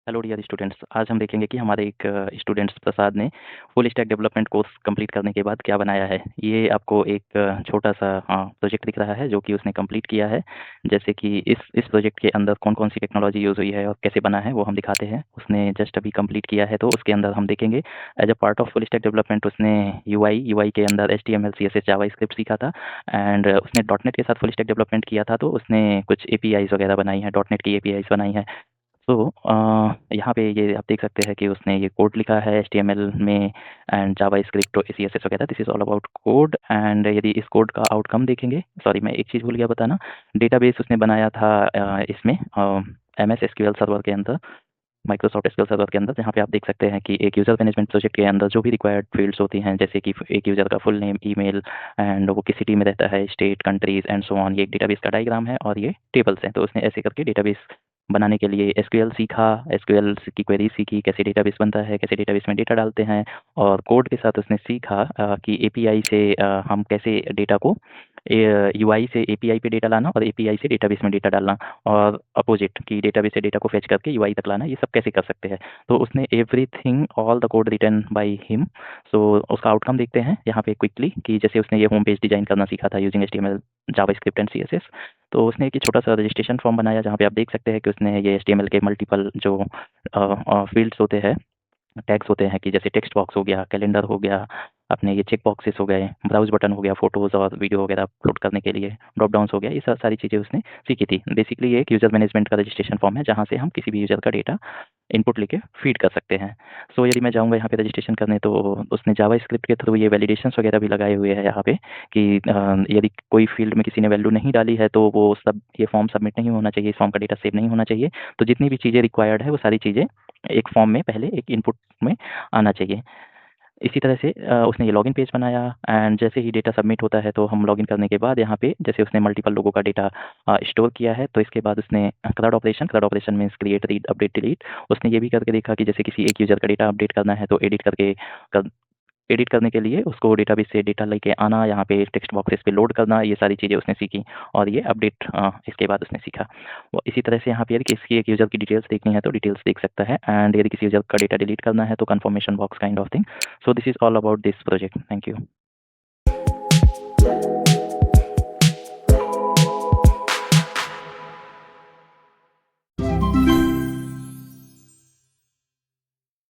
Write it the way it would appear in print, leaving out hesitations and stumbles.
Hello dear students, आज हम देखेंगे कि हमारे एक स्टूडेंट्स प्रसाद ने full stack development course complete करने के बाद क्या बनाया है। ये आपको एक छोटा-सा प्रोजेक्ट दिख रहा है जो कि उसने कंप्लीट किया है। जैसे कि इस प्रोजेक्ट के अंदर कौन-कौन सी टेक्नोलॉजी यूज़ हुई है और कैसे बना है वो हम दिखाते हैं। उसने जस्ट अभी कंप्लीट किया है तो उसके अंदर हम देखेंगे as a part of full stack development उसने यूआई के अंदर एचटीएमएल, सीएसएस, जावास्क्रिप्ट सीखा था एंड उसने डॉटनेट के साथ फुल स्टैक डेवलपमेंट किया था तो उसने कुछ एपीआईज़ वगैरह बनाई हैं, डॉटनेट की एपीआईज़ बनाई हैं। तो यहाँ पे ये आप देख सकते हैं कि उसने ये कोड लिखा है एचटीएमएल में एंड जावास्क्रिप्ट और सीएसएस वगैरह। This is all about code and यदि इस कोड का आउटकम देखेंगे, सॉरी मैं एक चीज़ भूल गया बताना। डेटाबेस उसने बनाया था इसमें एमएस एसक्यूएल सर्वर के अंदर, माइक्रोसॉफ्ट एसक्यूएल सर्वर के अंदर, जहाँ पे आप देख सकते हैं कि एक यूज़र मैनेजमेंट प्रोजेक्ट के अंदर जो भी रिक्वायर्ड फील्ड्स होती हैं, जैसे कि एक यूज़र का फुल नेम, ईमेल एंड वो किस सिटी में रहता है, state, countries and so on. ये एक डेटाबेस का डायग्राम है और ये टेबल्स हैं। तो उसने ऐसे करके डेटाबेस बनाने के लिए एसक्यूएल सीखा, एसक्यूएल की क्वेरी सीखी, कैसे डेटाबेस बनता है, कैसे डेटाबेस में डेटा डालते हैं और कोड के साथ उसने सीखा कि एपीआई से हम कैसे डेटा को यूआई से एपीआई पे डेटा लाना और एपीआई से डेटाबेस में डेटा डालना और अपोजिट कि डेटाबेस से डेटा को फेच करके यूआई तक लाना, ये सब कैसे कर सकते हैं। तो उसने everything all the code written by him. So उसका आउटकम देखते हैं यहाँ पे क्विकली कि जैसे उसने ये होम पेज डिजाइन करना सीखा था using HTML, JavaScript and CSS. तो उसने एक छोटा सा रजिस्ट्रेशन फॉर्म बनाया जहाँ पे आप देख सकते हैं कि उसने ये एचटीएमएल के मल्टीपल जो फील्ड्स होते हैं, टैग्स होते हैं कि जैसे टेक्स्ट बॉक्स हो गया, कैलेंडर हो गया, अपने ये चेक बॉक्सेस हो गए, ब्राउज़ बटन हो गया, फ़ोटोज़ और वीडियो वगैरह अपलोड करने के लिए, ड्रॉप डाउन्स हो गया, ये सारी चीज़ें उसने सीखी थी। बेसिकली ये एक यूज़र मैनेजमेंट का रजिस्ट्रेशन फॉर्म है जहाँ से हम किसी भी यूज़र का डेटा इनपुट लेके फ़ीड कर सकते हैं। सो यदि मैं जाऊँगा यहाँ पे रजिस्ट्रेशन करने तो उसने जावास्क्रिप्ट के थ्रू ये वैलिडेशंस वगैरह भी लगाए हुए हैं यहाँ पे कि यदि कोई फ़ील्ड में किसी ने वैल्यू नहीं डाली है तो वो सब ये फॉर्म सबमिट नहीं होना चाहिए, इस फॉर्म का डेटा सेव नहीं होना चाहिए। तो जितनी भी चीज़ें रिक्वायर्ड है वो सारी चीज़ें एक फॉर्म में पहले एक इनपुट में आना चाहिए। इसी तरह से उसने ये लॉगिन पेज बनाया एंड जैसे ही डेटा सबमिट होता है तो हम लॉगिन करने के बाद यहाँ पे जैसे उसने मल्टीपल लोगों का डेटा स्टोर किया है तो इसके बाद उसने CRUD operation means create, read, update, delete. उसने ये भी करके देखा कि जैसे किसी एक यूज़र का डेटा अपडेट करना है तो एडिट करने के लिए उसको डेटाबेस से डेटा लेके आना, यहाँ पे टेक्स्ट बॉक्सेस पे लोड करना, ये सारी चीज़ें उसने सीखी और ये अपडेट इसके बाद उसने सीखा। वो इसी तरह से यहाँ पे यदि किसी एक यूज़र की डिटेल्स देखनी है तो डिटेल्स देख सकता है एंड यदि किसी यूज़र का डेटा डिलीट करना है तो confirmation box kind of thing. So this is all about this project. Thank you.